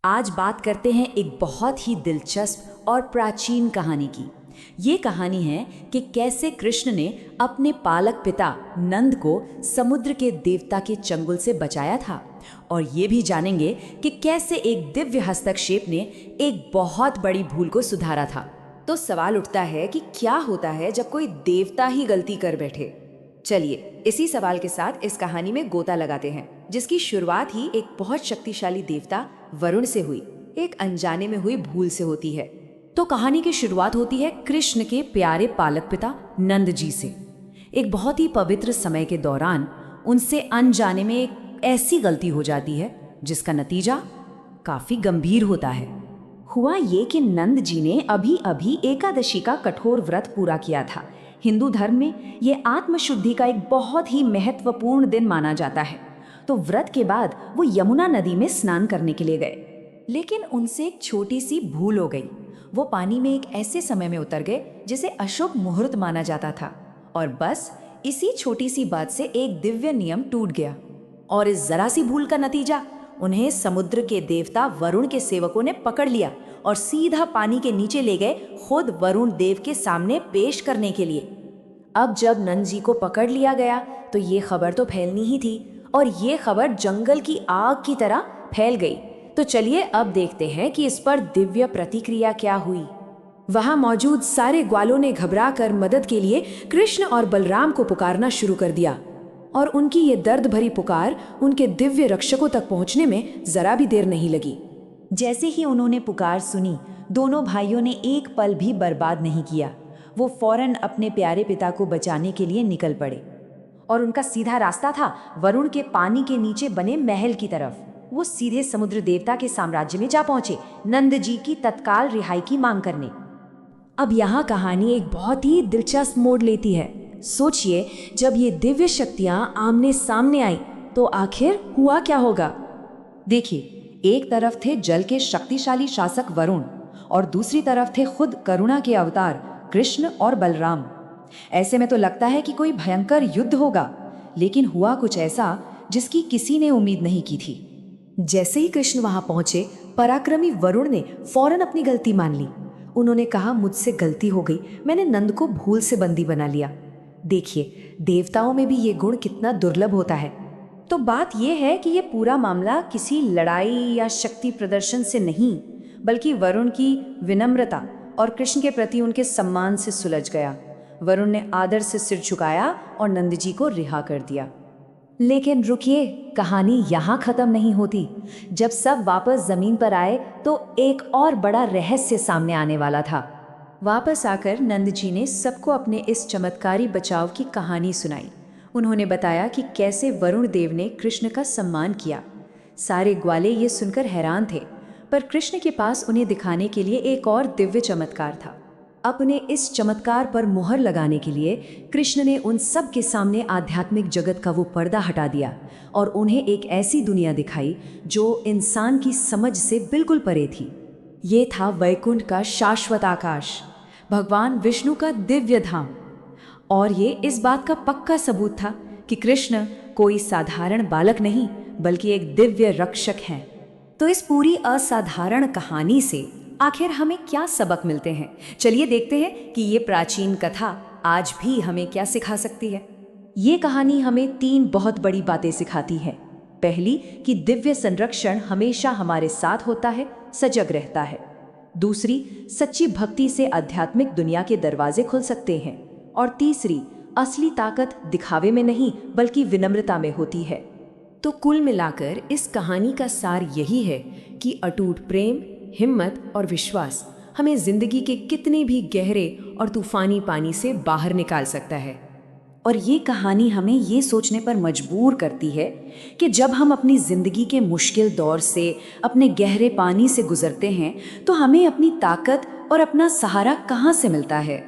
आज बात करते हैं एक बहुत ही दिलचस्प और प्राचीन कहानी की। ये कहानी है कि कैसे कृष्ण ने अपने पालक पिता नंद को समुद्र के देवता के चंगुल से बचाया था। और ये भी जानेंगे कि कैसे एक दिव्य हस्तक्षेप ने एक बहुत बड़ी भूल को सुधारा था। तो सवाल उठता है कि क्या होता है जब कोई देवता ही गलती कर बैठे। चलिए इसी सवाल के साथ इस कहानी में गोता लगाते हैं, जिसकी शुरुआत ही एक बहुत शक्तिशाली देवता वरुण से हुई, एक अनजाने में हुई भूल से होती है। तो कहानी की शुरुआत होती है कृष्ण के प्यारे पालक पिता नंद जी से। एक बहुत ही पवित्र समय के दौरान उनसे अनजाने में एक ऐसी गलती हो जाती है जिसका नतीजा काफी गंभीर होता है। हुआ ये कि नंद जी ने अभी अभी एकादशी का कठोर व्रत पूरा किया था। हिंदू धर्म में ये आत्मशुद्धि का एक बहुत ही महत्वपूर्ण दिन माना जाता है। तो व्रत के बाद वो यमुना नदी में स्नान करने के लिए गए, लेकिन उनसे एक छोटी सी भूल हो गई। वो पानी में एक ऐसे समय में उतर गए जिसे अशुभ मुहूर्त माना जाता था, और बस इसी छोटी सी बात से एक दिव्य नियम टूट गया। और इस जरा सी भूल का नतीजा, उन्हें समुद्र के देवता वरुण के सेवकों ने पकड़ लिया और सीधा पानी के नीचे ले गए, खुद वरुण देव के सामने पेश करने के लिए। अब जब नंद जी को पकड़ लिया गया तो ये खबर तो फैलनी ही थी, और ये खबर जंगल की आग की तरह फैल गई। तो चलिए अब देखते हैं कि इस पर दिव्य प्रतिक्रिया क्या हुई। वहां मौजूद सारे ग्वालों ने घबरा कर मदद के लिए कृष्ण और बलराम को पुकारना शुरू कर दिया, और उनकी ये दर्द भरी पुकार उनके दिव्य रक्षकों तक पहुंचने में जरा भी देर नहीं लगी। जैसे ही उन्होंने पुकार सुनी, दोनों भाइयों ने एक पल भी बर्बाद नहीं किया। वो फौरन अपने प्यारे पिता को बचाने के लिए निकल पड़े, और उनका सीधा रास्ता था वरुण के पानी के नीचे बने महल की तरफ। वो सीधे समुद्र देवता के साम्राज्य में जा पहुंचे, नंद जी की तत्काल रिहाई की मांग करने। अब यहाँ कहानी एक बहुत ही दिलचस्प मोड़ लेती है। सोचिए, जब ये दिव्य शक्तियां आमने सामने आई तो आखिर हुआ क्या होगा। देखिए, एक तरफ थे जल के शक्तिशाली शासक वरुण, और दूसरी तरफ थे खुद करुणा के अवतार कृष्ण और बलराम। ऐसे में तो लगता है कि कोई भयंकर युद्ध होगा, लेकिन हुआ कुछ ऐसा जिसकी किसी ने उम्मीद नहीं की थी। जैसे ही कृष्ण वहां पहुंचे, पराक्रमी वरुण ने फौरन अपनी गलती मान ली। उन्होंने कहा, मुझसे गलती हो गई, मैंने नंद को भूल से बंदी बना लिया। देखिए, देवताओं में भी ये गुण कितना दुर्लभ होता है। तो बात यह है कि ये पूरा मामला किसी लड़ाई या शक्ति प्रदर्शन से नहीं, बल्कि वरुण की विनम्रता और कृष्ण के प्रति उनके सम्मान से सुलझ गया। वरुण ने आदर से सिर झुकाया और नंद जी को रिहा कर दिया। लेकिन रुकिए, कहानी यहाँ खत्म नहीं होती। जब सब वापस जमीन पर आए तो एक और बड़ा रहस्य सामने आने वाला था। वापस आकर नंद जी ने सबको अपने इस चमत्कारी बचाव की कहानी सुनाई। उन्होंने बताया कि कैसे वरुण देव ने कृष्ण का सम्मान किया। सारे ग्वाले ये सुनकर हैरान थे, पर कृष्ण के पास उन्हें दिखाने के लिए एक और दिव्य चमत्कार था। अपने इस चमत्कार पर मुहर लगाने के लिए कृष्ण ने उन सब के सामने आध्यात्मिक जगत का वो पर्दा हटा दिया और उन्हें एक ऐसी दुनिया दिखाई जो इंसान की समझ से बिल्कुल परे थी। ये था वैकुंठ का शाश्वत आकाश, भगवान विष्णु का दिव्य धाम। और ये इस बात का पक्का सबूत था कि कृष्ण कोई साधारण बालक नहीं, बल्कि एक दिव्य रक्षक हैं। तो इस पूरी असाधारण कहानी से आखिर हमें क्या सबक मिलते हैं? चलिए देखते हैं कि ये प्राचीन कथा आज भी हमें क्या सिखा सकती है। ये कहानी हमें 3 बहुत बड़ी बातें सिखाती है। पहली, कि दिव्य संरक्षण हमेशा हमारे साथ होता है, सजग रहता है। दूसरी, सच्ची भक्ति से आध्यात्मिक दुनिया के दरवाजे खुल सकते हैं। और तीसरी, असली ताकत दिखावे में नहीं बल्कि विनम्रता में होती है। तो कुल मिलाकर इस कहानी का सार यही है कि अटूट प्रेम, हिम्मत और विश्वास हमें जिंदगी के कितने भी गहरे और तूफानी पानी से बाहर निकाल सकता है। और ये कहानी हमें ये सोचने पर मजबूर करती है कि जब हम अपनी जिंदगी के मुश्किल दौर से, अपने गहरे पानी से गुजरते हैं, तो हमें अपनी ताकत और अपना सहारा कहाँ से मिलता है।